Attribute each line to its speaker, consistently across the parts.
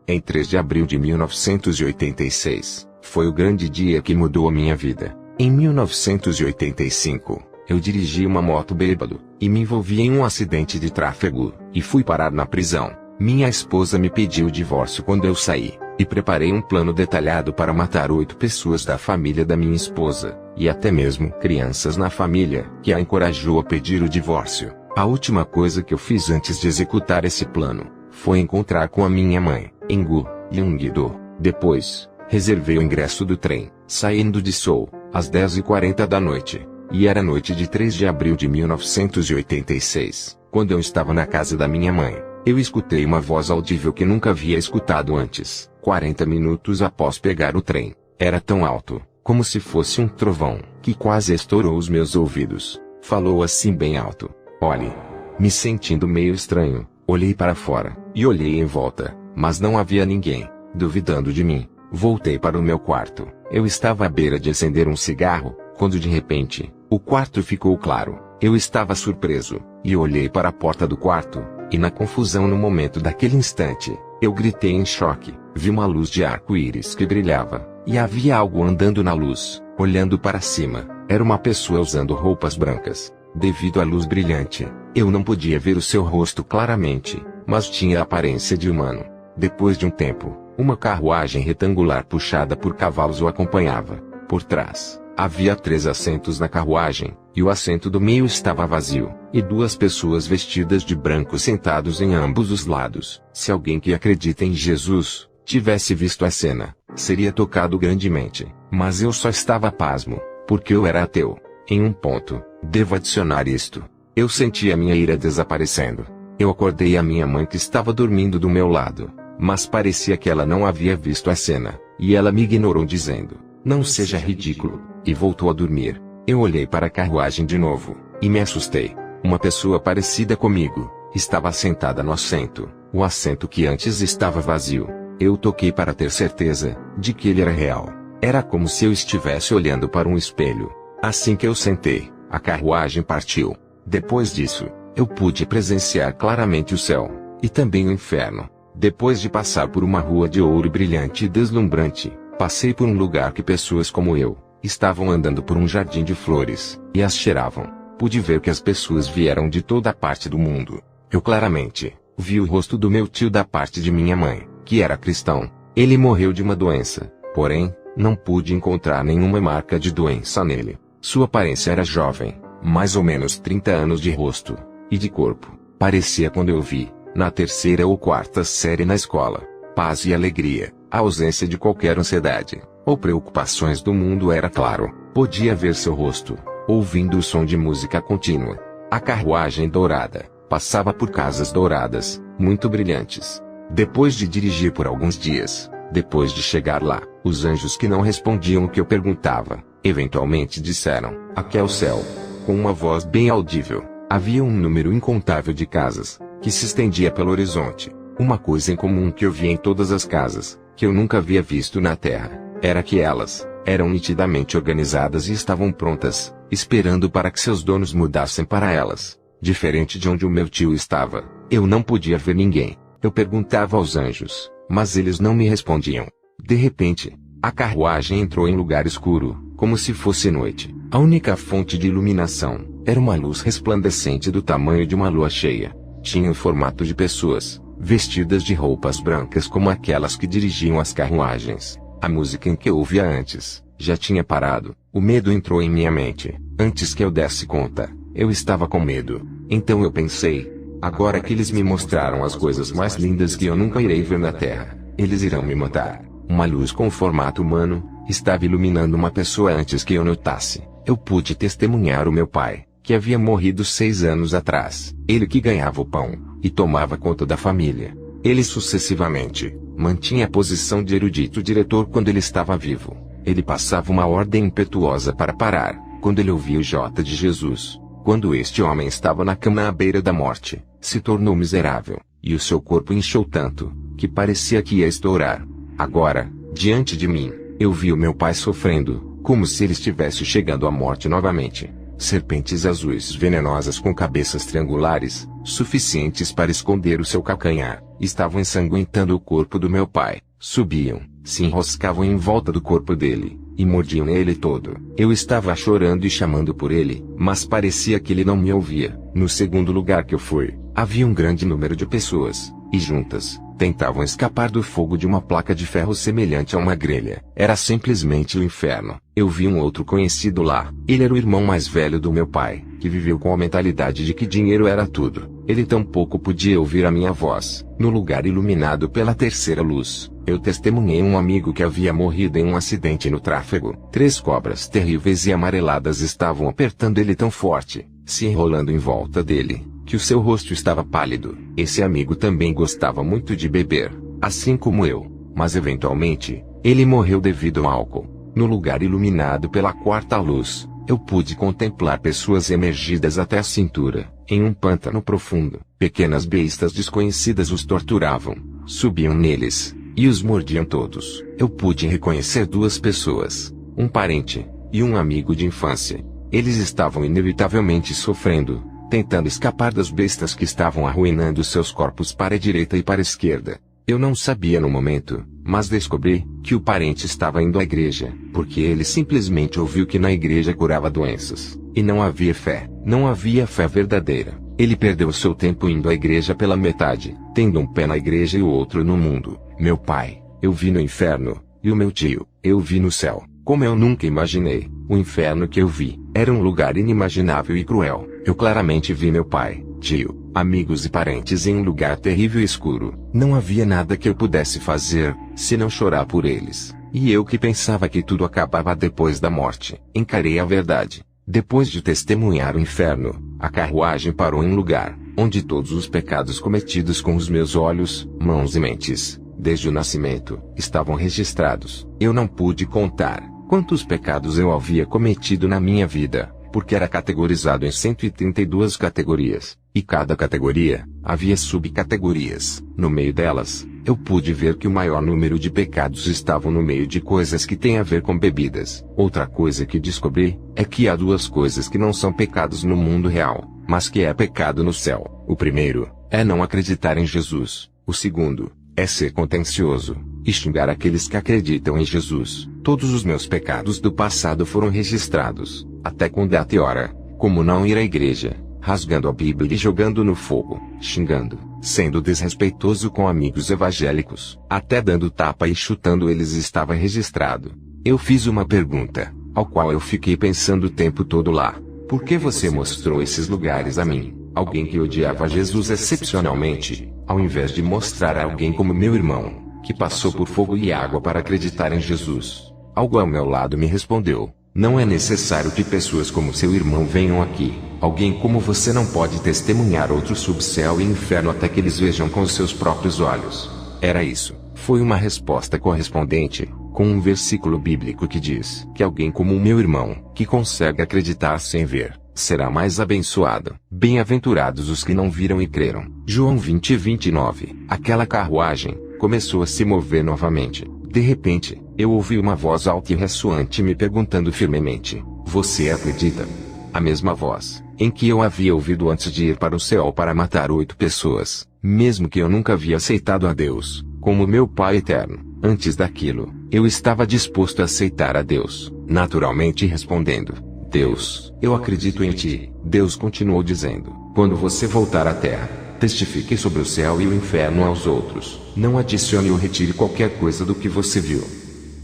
Speaker 1: Em 3 de abril de 1986, foi o grande dia que mudou a minha vida. Em 1985, eu dirigi uma moto bêbado, e me envolvi em um acidente de tráfego, e fui parar na prisão. Minha esposa me pediu o divórcio quando eu saí, e preparei um plano detalhado para matar 8 pessoas da família da minha esposa, e até mesmo crianças na família, que a encorajou a pedir o divórcio. A última coisa que eu fiz antes de executar esse plano, foi encontrar com a minha mãe, em Gyeonggi-do. Depois, reservei o ingresso do trem, saindo de Seul, às 10h40 da noite. E era noite de 3 de abril de 1986, quando eu estava na casa da minha mãe. Eu escutei uma voz audível que nunca havia escutado antes, 40 minutos após pegar o trem. Era tão alto, como se fosse um trovão, que quase estourou os meus ouvidos. Falou assim bem alto: "Olhe." Me sentindo meio estranho, olhei para fora, e olhei em volta, mas não havia ninguém. Duvidando de mim, voltei para o meu quarto. Eu estava à beira de acender um cigarro, quando de repente, o quarto ficou claro. Eu estava surpreso, e olhei para a porta do quarto, e na confusão no momento daquele instante, eu gritei em choque. Vi uma luz de arco-íris que brilhava, e havia algo andando na luz, olhando para cima. Era uma pessoa usando roupas brancas. Devido à luz brilhante, eu não podia ver o seu rosto claramente, mas tinha a aparência de humano. Depois de um tempo, uma carruagem retangular puxada por cavalos o acompanhava. Por trás, havia 3 assentos na carruagem, e o assento do meio estava vazio, e 2 pessoas vestidas de branco sentados em ambos os lados. Se alguém que acredita em Jesus tivesse visto a cena, seria tocado grandemente, mas eu só estava pasmo, porque eu era ateu. Em um ponto, devo adicionar isto: eu senti a minha ira desaparecendo. Eu acordei a minha mãe que estava dormindo do meu lado, mas parecia que ela não havia visto a cena, e ela me ignorou dizendo: "Não seja ridículo", e voltou a dormir. Eu olhei para a carruagem de novo, e me assustei. Uma pessoa parecida comigo estava sentada no assento, o assento que antes estava vazio. Eu toquei para ter certeza de que ele era real. Era como se eu estivesse olhando para um espelho. Assim que eu sentei, a carruagem partiu. Depois disso, eu pude presenciar claramente o céu, e também o inferno. Depois de passar por uma rua de ouro brilhante e deslumbrante, passei por um lugar que pessoas como eu estavam andando por um jardim de flores, e as cheiravam. Pude ver que as pessoas vieram de toda a parte do mundo. Eu claramente vi o rosto do meu tio da parte de minha mãe, que era cristão. Ele morreu de uma doença, porém, não pude encontrar nenhuma marca de doença nele. Sua aparência era jovem, mais ou menos 30 anos de rosto, e de corpo. Parecia quando eu vi, na 3ª ou 4ª série na escola. Paz e alegria, a ausência de qualquer ansiedade ou preocupações do mundo era claro. Podia ver seu rosto, ouvindo o som de música contínua. A carruagem dourada passava por casas douradas, muito brilhantes. Depois de dirigir por alguns dias, depois de chegar lá, os anjos que não respondiam o que eu perguntava, eventualmente disseram: "Aqui é o céu." Com uma voz bem audível. Havia um número incontável de casas, que se estendia pelo horizonte. Uma coisa em comum que eu via em todas as casas, que eu nunca havia visto na Terra, era que elas eram nitidamente organizadas e estavam prontas, esperando para que seus donos mudassem para elas. Diferente de onde o meu tio estava, eu não podia ver ninguém. Eu perguntava aos anjos, mas eles não me respondiam. De repente, a carruagem entrou em lugar escuro, como se fosse noite. A única fonte de iluminação era uma luz resplandecente do tamanho de uma lua cheia. Tinha o formato de pessoas, vestidas de roupas brancas como aquelas que dirigiam as carruagens. A música em que eu ouvia antes já tinha parado. O medo entrou em minha mente. Antes que eu desse conta, eu estava com medo. Então eu pensei: agora que eles me mostraram as coisas mais lindas que eu nunca irei ver na Terra, eles irão me matar. Uma luz com formato humano estava iluminando uma pessoa antes que eu notasse. Eu pude testemunhar o meu pai, que havia morrido 6 anos atrás. Ele que ganhava o pão e tomava conta da família. Ele sucessivamente mantinha a posição de erudito diretor quando ele estava vivo. Ele passava uma ordem impetuosa para parar, quando ele ouvia o J de Jesus. Quando este homem estava na cama à beira da morte, se tornou miserável, e o seu corpo inchou tanto, que parecia que ia estourar. Agora, diante de mim, eu vi o meu pai sofrendo, como se ele estivesse chegando à morte novamente. serpentes azuis venenosas com cabeças triangulares, suficientes para esconder o seu calcanhar, estavam ensanguentando o corpo do meu pai, subiam, se enroscavam em volta do corpo dele, e mordiam nele todo. Eu estava chorando e chamando por ele, mas parecia que ele não me ouvia. No segundo lugar que eu fui, havia um grande número de pessoas, e juntas, tentavam escapar do fogo de uma placa de ferro semelhante a uma grelha. Era simplesmente o inferno. Eu vi um outro conhecido lá. Ele era o irmão mais velho do meu pai, que viveu com a mentalidade de que dinheiro era tudo. Ele tampouco podia ouvir a minha voz. No lugar iluminado pela terceira luz, eu testemunhei um amigo que havia morrido em um acidente no tráfego. 3 cobras terríveis e amareladas estavam apertando ele tão forte, se enrolando em volta dele, que o seu rosto estava pálido. Esse amigo também gostava muito de beber, assim como eu, mas eventualmente, ele morreu devido ao álcool. No lugar iluminado pela quarta luz, eu pude contemplar pessoas emergidas até a cintura, em um pântano profundo. Pequenas bestas desconhecidas os torturavam, subiam neles, e os mordiam todos. Eu pude reconhecer 2 pessoas, um parente, e um amigo de infância. Eles estavam inevitavelmente sofrendo, tentando escapar das bestas que estavam arruinando seus corpos para a direita e para a esquerda. Eu não sabia no momento, mas descobri que o parente estava indo à igreja, porque ele simplesmente ouviu que na igreja curava doenças, e não havia fé. Não havia fé verdadeira. Ele perdeu seu tempo indo à igreja pela metade, tendo um pé na igreja e o outro no mundo. Meu pai, eu vi no inferno, e o meu tio, eu vi no céu. Como eu nunca imaginei, o inferno que eu vi era um lugar inimaginável e cruel. Eu claramente vi meu pai, tio, amigos e parentes em um lugar terrível e escuro. Não havia nada que eu pudesse fazer, senão chorar por eles. E eu que pensava que tudo acabava depois da morte, encarei a verdade. Depois de testemunhar o inferno, a carruagem parou em um lugar, onde todos os pecados cometidos com os meus olhos, mãos e mentes, desde o nascimento, estavam registrados. Eu não pude contar quantos pecados eu havia cometido na minha vida, porque era categorizado em 132 categorias, e cada categoria, havia subcategorias. No meio delas, eu pude ver que o maior número de pecados estavam no meio de coisas que têm a ver com bebidas. Outra coisa que descobri, é que há 2 coisas que não são pecados no mundo real, mas que é pecado no céu. O primeiro, é não acreditar em Jesus. O segundo, é ser contencioso, e xingar aqueles que acreditam em Jesus. Todos os meus pecados do passado foram registrados, até com data e hora, como não ir à igreja, rasgando a Bíblia e jogando no fogo, xingando, sendo desrespeitoso com amigos evangélicos, até dando tapa e chutando eles estava registrado. Eu fiz uma pergunta, ao qual eu fiquei pensando o tempo todo lá. Por que você mostrou esses lugares a mim, alguém que odiava Jesus excepcionalmente, ao invés de mostrar a alguém como meu irmão, que passou por fogo e água para acreditar em Jesus? Algo ao meu lado me respondeu: não é necessário que pessoas como seu irmão venham aqui. Alguém como você não pode testemunhar outro subcéu e inferno até que eles vejam com os seus próprios olhos. Era isso. Foi uma resposta correspondente, com um versículo bíblico que diz que alguém como o meu irmão, que consegue acreditar sem ver, será mais abençoado. Bem-aventurados os que não viram e creram. João 20:29. Aquela carruagem começou a se mover novamente. De repente, eu ouvi uma voz alta e ressoante me perguntando firmemente: você acredita? A mesma voz, em que eu havia ouvido antes de ir para o céu para matar 8 pessoas, mesmo que eu nunca havia aceitado a Deus, como meu Pai eterno. Antes daquilo, eu estava disposto a aceitar a Deus, naturalmente respondendo: Deus, eu acredito em ti. Deus continuou dizendo: quando você voltar à terra, testifique sobre o céu e o inferno aos outros. Não adicione ou retire qualquer coisa do que você viu.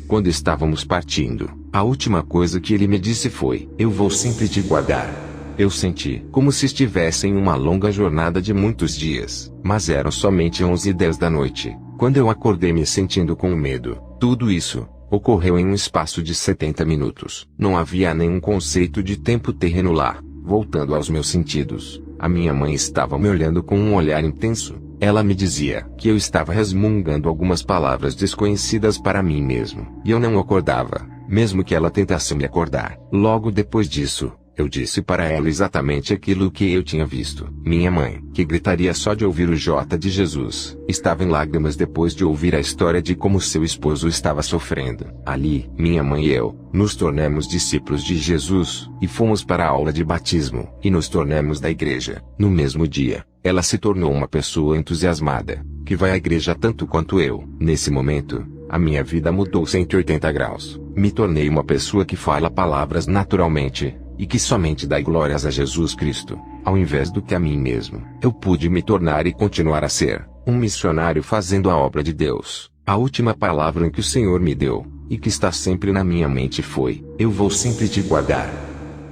Speaker 1: Quando estávamos partindo, a última coisa que ele me disse foi: eu vou sempre te guardar. Eu senti como se estivesse em uma longa jornada de muitos dias, mas eram somente 11:10 da noite, quando eu acordei me sentindo com medo. Tudo isso ocorreu em um espaço de 70 minutos. Não havia nenhum conceito de tempo terreno lá. Voltando aos meus sentidos, a minha mãe estava me olhando com um olhar intenso. Ela me dizia que eu estava resmungando algumas palavras desconhecidas para mim mesmo, e eu não acordava, mesmo que ela tentasse me acordar. Logo depois disso, Eu disse para ela exatamente aquilo que eu tinha visto. Minha mãe, que gritaria só de ouvir o J de Jesus, estava em lágrimas depois de ouvir a história de como seu esposo estava sofrendo. Ali, minha mãe e eu, nos tornamos discípulos de Jesus, e fomos para a aula de batismo, e nos tornamos da igreja. No mesmo dia, ela se tornou uma pessoa entusiasmada, que vai à igreja tanto quanto eu. Nesse momento, a minha vida mudou 180 graus. Me tornei uma pessoa que fala palavras naturalmente, e que somente dá glórias a Jesus Cristo, ao invés do que a mim mesmo. Eu pude me tornar e continuar a ser um missionário fazendo a obra de Deus. A última palavra que o Senhor me deu, e que está sempre na minha mente foi: eu vou sempre te guardar.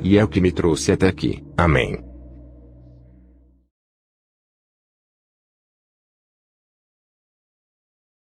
Speaker 1: E é o que me trouxe até aqui. Amém.